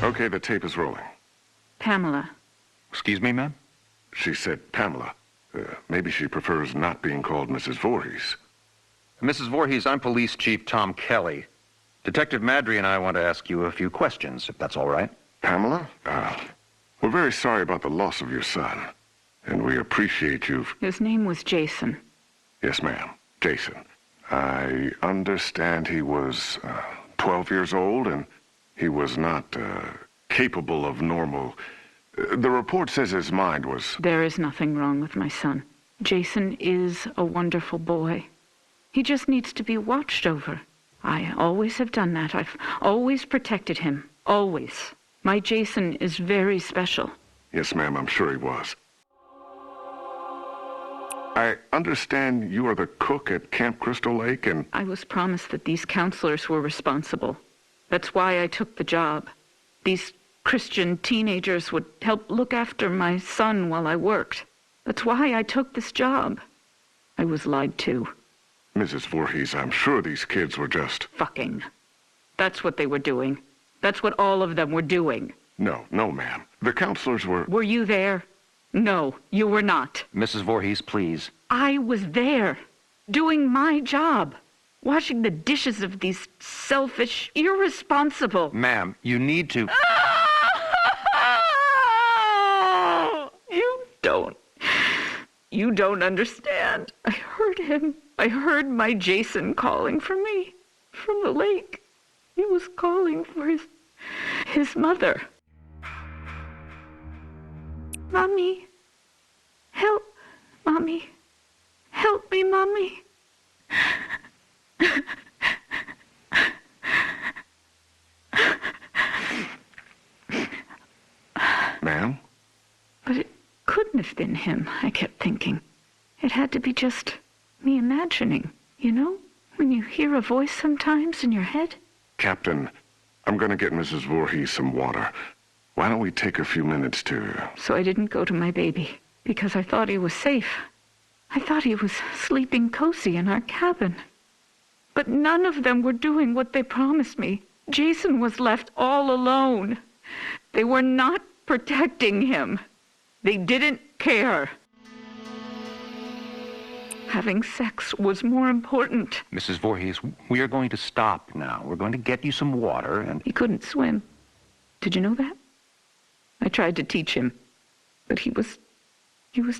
Okay, the tape is rolling. Pamela. Excuse me, ma'am? She said Pamela. Maybe she prefers not being called Mrs. Voorhees. Mrs. Voorhees, I'm Police Chief Tom Kelly. Detective Madry and I want to ask you a few questions, if that's all right. Pamela, we're very sorry about the loss of your son. And we appreciate you. His name was Jason. Yes, ma'am. Jason. I understand he was 12 years old and he was not capable of normal. The report says his mind was... There is nothing wrong with my son. Jason is a wonderful boy. He just needs to be watched over. I always have done that. I've always protected him. Always. My Jason is very special. Yes, ma'am, I'm sure he was. I understand you are the cook at Camp Crystal Lake and... I was promised that these counselors were responsible. That's why I took the job. These Christian teenagers would help look after my son while I worked. That's why I took this job. I was lied to. Mrs. Voorhees, I'm sure these kids were just... Fucking. That's what they were doing. That's what all of them were doing. No, ma'am. The counselors were... Were you there? No, you were not. Mrs. Voorhees, please. I was there, doing my job, washing the dishes of these selfish, irresponsible... Ma'am, you need to... You don't understand. I heard him. I heard my Jason calling for me from the lake. He was calling for his mother. Mommy, help, Mommy. Help me, Mommy. Ma'am? But it couldn't have been him, I kept thinking. It had to be just me imagining, you know? When you hear a voice sometimes in your head. Captain, I'm going to get Mrs. Voorhees some water. Why don't we take a few minutes to... So I didn't go to my baby, because I thought he was safe. I thought he was sleeping cozy in our cabin. But none of them were doing what they promised me. Jason was left all alone. They were not protecting him. They didn't care. Having sex was more important. Mrs. Voorhees, we are going to stop now. We're going to get you some water and... He couldn't swim. Did you know that? I tried to teach him, but he was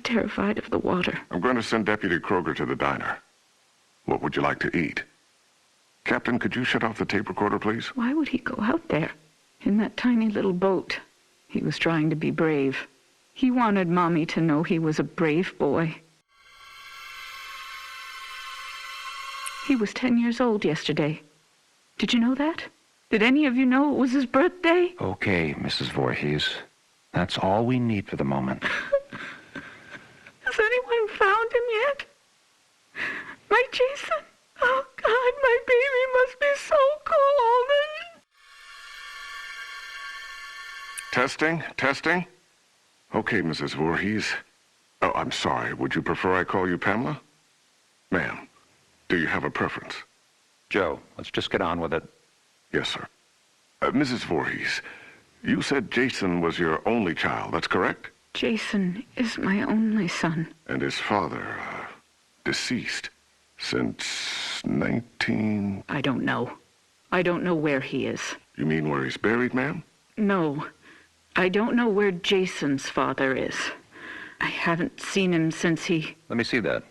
terrified of the water. I'm going to send Deputy Kroger to the diner. What would you like to eat? Captain, could you shut off the tape recorder, please? Why would he go out there in that tiny little boat? He was trying to be brave. He wanted Mommy to know he was a brave boy. He was 10 years old yesterday. Did you know that? Did any of you know it was his birthday? Okay, Mrs. Voorhees. That's all we need for the moment. Has anyone found him yet? My Jason? Oh, God, my baby must be so cold. Testing. Okay, Mrs. Voorhees. Oh, I'm sorry. Would you prefer I call you Pamela? Ma'am, do you have a preference? Joe, let's just get on with it. Yes, sir. Mrs. Voorhees, you said Jason was your only child, that's correct? Jason is my only son. And his father, deceased since 19... I don't know. I don't know where he is. You mean where he's buried, ma'am? No. I don't know where Jason's father is. I haven't seen him since he... Let me see that.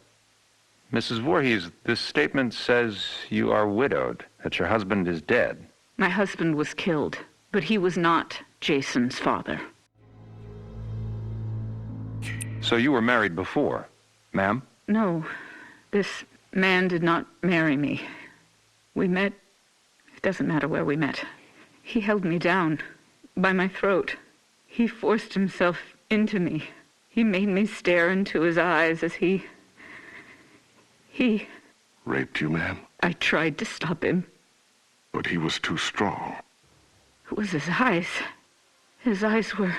Mrs. Voorhees, this statement says you are widowed, that your husband is dead. My husband was killed, but he was not Jason's father. So you were married before, ma'am? No, this man did not marry me. We met... It doesn't matter where we met. He held me down by my throat. He forced himself into me. He made me stare into his eyes as he... Raped you, ma'am? I tried to stop him. But he was too strong. It was his eyes. His eyes were...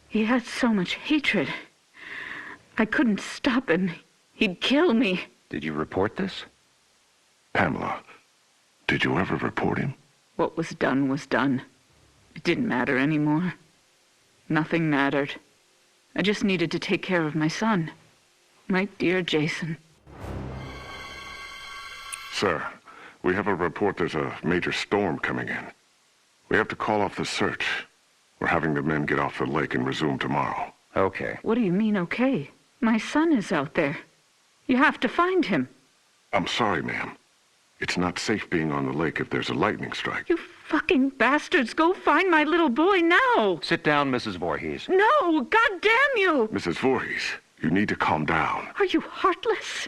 He had so much hatred. I couldn't stop him. He'd kill me. Did you report this? Pamela, did you ever report him? What was done was done. It didn't matter anymore. Nothing mattered. I just needed to take care of my son. My dear Jason. Sir, we have a report there's a major storm coming in. We have to call off the search. We're having the men get off the lake and resume tomorrow. Okay. What do you mean, okay? My son is out there. You have to find him. I'm sorry, ma'am. It's not safe being on the lake if there's a lightning strike. You fucking bastards, go find my little boy now! Sit down, Mrs. Voorhees. No, God damn you! Mrs. Voorhees, you need to calm down. Are you heartless?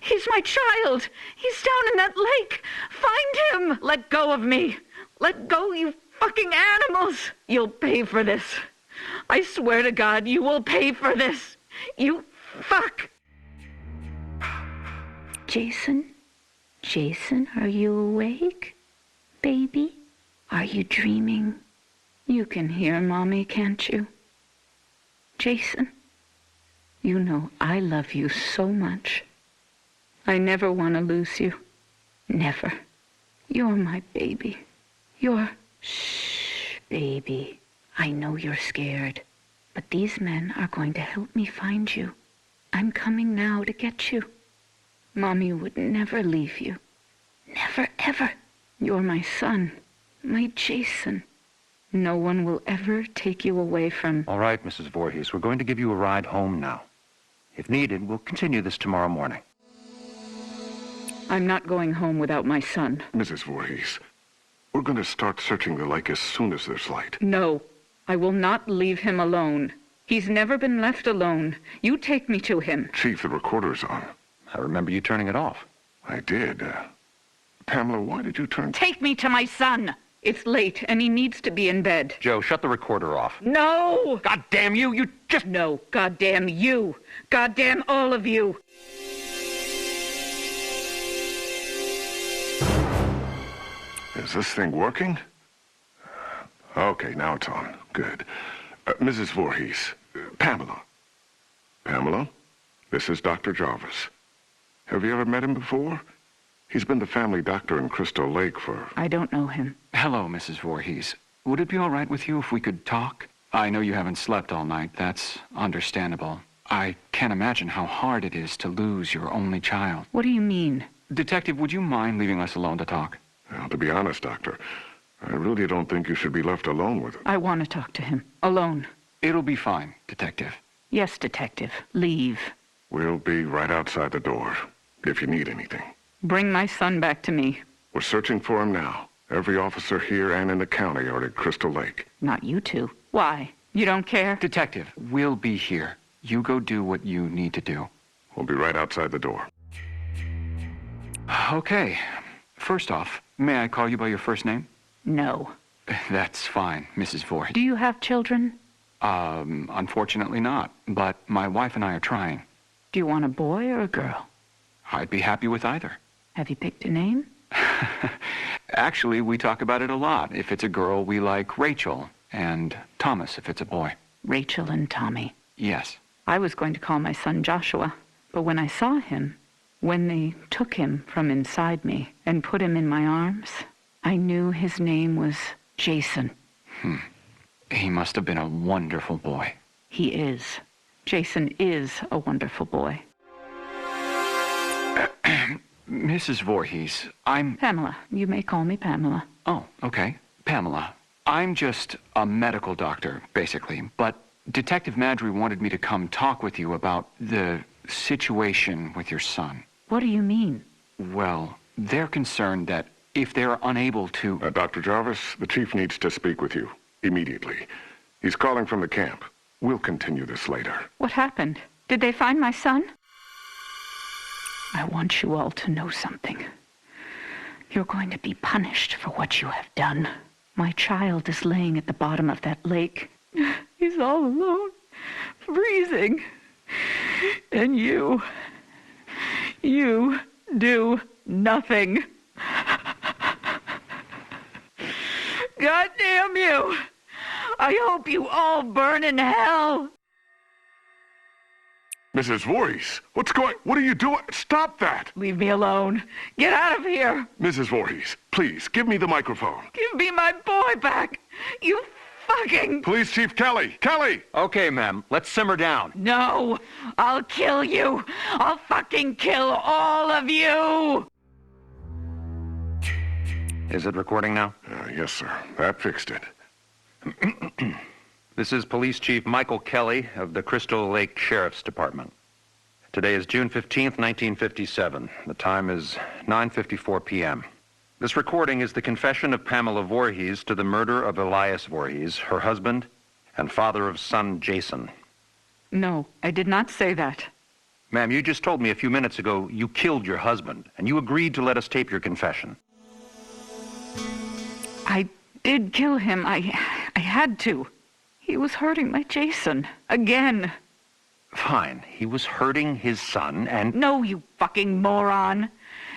He's my child. He's down in that lake. Find him! Let go of me. Let go, you fucking animals! You'll pay for this. I swear to God, you will pay for this. You fuck! Jason? Jason, are you awake? Baby? Are you dreaming? You can hear Mommy, can't you? Jason, you know I love you so much. I never want to lose you. Never. You're my baby. Shh, baby. I know you're scared, but these men are going to help me find you. I'm coming now to get you. Mommy would never leave you. Never, ever. You're my son, my Jason. No one will ever take you away from... All right, Mrs. Voorhees, we're going to give you a ride home now. If needed, we'll continue this tomorrow morning. I'm not going home without my son. Mrs. Voorhees, we're going to start searching the lake as soon as there's light. No, I will not leave him alone. He's never been left alone. You take me to him. Chief, the recorder's on. I remember you turning it off. I did. Pamela, why did you turn... Take me to my son! It's late, and he needs to be in bed. Joe, shut the recorder off. No! God damn you! You just... No, goddamn you! Goddamn all of you! Is this thing working? Okay, now it's on. Good. Mrs. Voorhees, Pamela. Pamela, this is Dr. Jarvis. Have you ever met him before? He's been the family doctor in Crystal Lake for... I don't know him. Hello, Mrs. Voorhees. Would it be all right with you if we could talk? I know you haven't slept all night. That's understandable. I can't imagine how hard it is to lose your only child. What do you mean? Detective, would you mind leaving us alone to talk? Well, to be honest, Doctor, I really don't think you should be left alone with him. I want to talk to him. Alone. It'll be fine, Detective. Yes, Detective. Leave. We'll be right outside the door, if you need anything. Bring my son back to me. We're searching for him now. Every officer here and in the county are at Crystal Lake. Not you two. Why? You don't care? Detective, we'll be here. You go do what you need to do. We'll be right outside the door. Okay. First off, may I call you by your first name? No. That's fine, Mrs. Voorhees. Do you have children? Unfortunately not, but my wife and I are trying. Do you want a boy or a girl? I'd be happy with either. Have you picked a name? Actually, we talk about it a lot. If it's a girl, we like Rachel, and Thomas if it's a boy. Rachel and Tommy. Yes. I was going to call my son Joshua, but when I saw him, when they took him from inside me and put him in my arms, I knew his name was Jason. He must have been a wonderful boy. He is. Jason is a wonderful boy. Mrs. Voorhees, I'm... Pamela. You may call me Pamela. Oh, okay. Pamela. I'm just a medical doctor, basically, but Detective Madry wanted me to come talk with you about the situation with your son. What do you mean? Well, they're concerned that if they're unable to... Dr. Jarvis, the chief needs to speak with you immediately. He's calling from the camp. We'll continue this later. What happened? Did they find my son? I want you all to know something. You're going to be punished for what you have done. My child is laying at the bottom of that lake. He's all alone, freezing. And you do nothing. God damn you! I hope you all burn in hell! Mrs. Voorhees, what are you doing? Stop that! Leave me alone. Get out of here. Mrs. Voorhees, please, give me the microphone. Give me my boy back. You fucking... Police Chief Kelly! Kelly! Okay, ma'am, let's simmer down. No, I'll kill you. I'll fucking kill all of you. Is it recording now? Yes, sir. That fixed it. This is Police Chief Michael Kelly of the Crystal Lake Sheriff's Department. Today is June 15th, 1957. The time is 9:54 p.m. This recording is the confession of Pamela Voorhees to the murder of Elias Voorhees, her husband, and father of son Jason. No, I did not say that. Ma'am, you just told me a few minutes ago you killed your husband, and you agreed to let us tape your confession. I did kill him. I had to. He was hurting my Jason. Again. Fine. He was hurting his son, and... No, you fucking moron.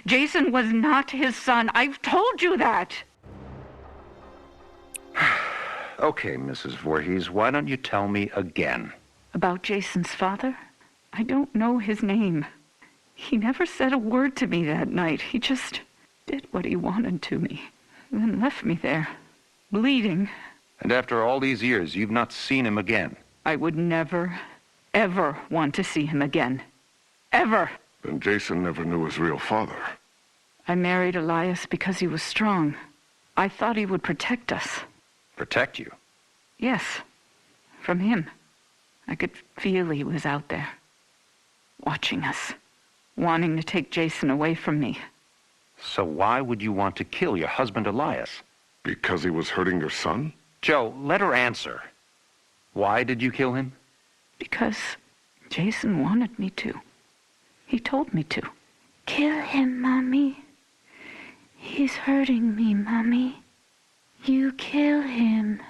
Jason was not his son. I've told you that. Okay, Mrs. Voorhees, why don't you tell me again? About Jason's father? I don't know his name. He never said a word to me that night. He just did what he wanted to me, then left me there, bleeding. And after all these years, you've not seen him again? I would never, ever want to see him again. Ever. Then Jason never knew his real father. I married Elias because he was strong. I thought he would protect us. Protect you? Yes, from him. I could feel he was out there, watching us, wanting to take Jason away from me. So why would you want to kill your husband Elias? Because he was hurting your son? Joe, let her answer. Why did you kill him? Because Jason wanted me to. He told me to. Kill him, Mommy. He's hurting me, Mommy. You kill him.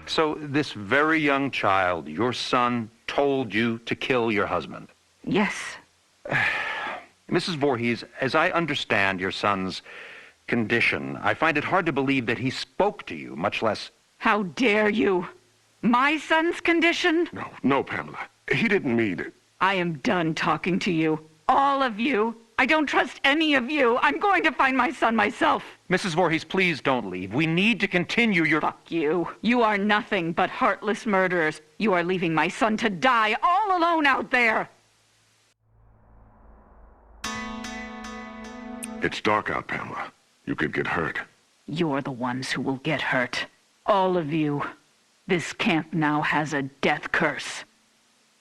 So this very young child, your son, told you to kill your husband? Yes. Mrs. Voorhees, as I understand your son's condition, I find it hard to believe that he spoke to you, much less... How dare you? My son's condition? No, Pamela. He didn't mean it. I am done talking to you. All of you. I don't trust any of you. I'm going to find my son myself. Mrs. Voorhees, please don't leave. We need to continue your... Fuck you. You are nothing but heartless murderers. You are leaving my son to die all alone out there. It's dark out, Pamela. You could get hurt. You're the ones who will get hurt. All of you. This camp now has a death curse.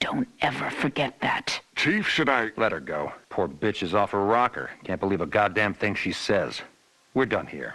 Don't ever forget that. Chief, should I... Let her go. Poor bitch is off her rocker. Can't believe a goddamn thing she says. We're done here.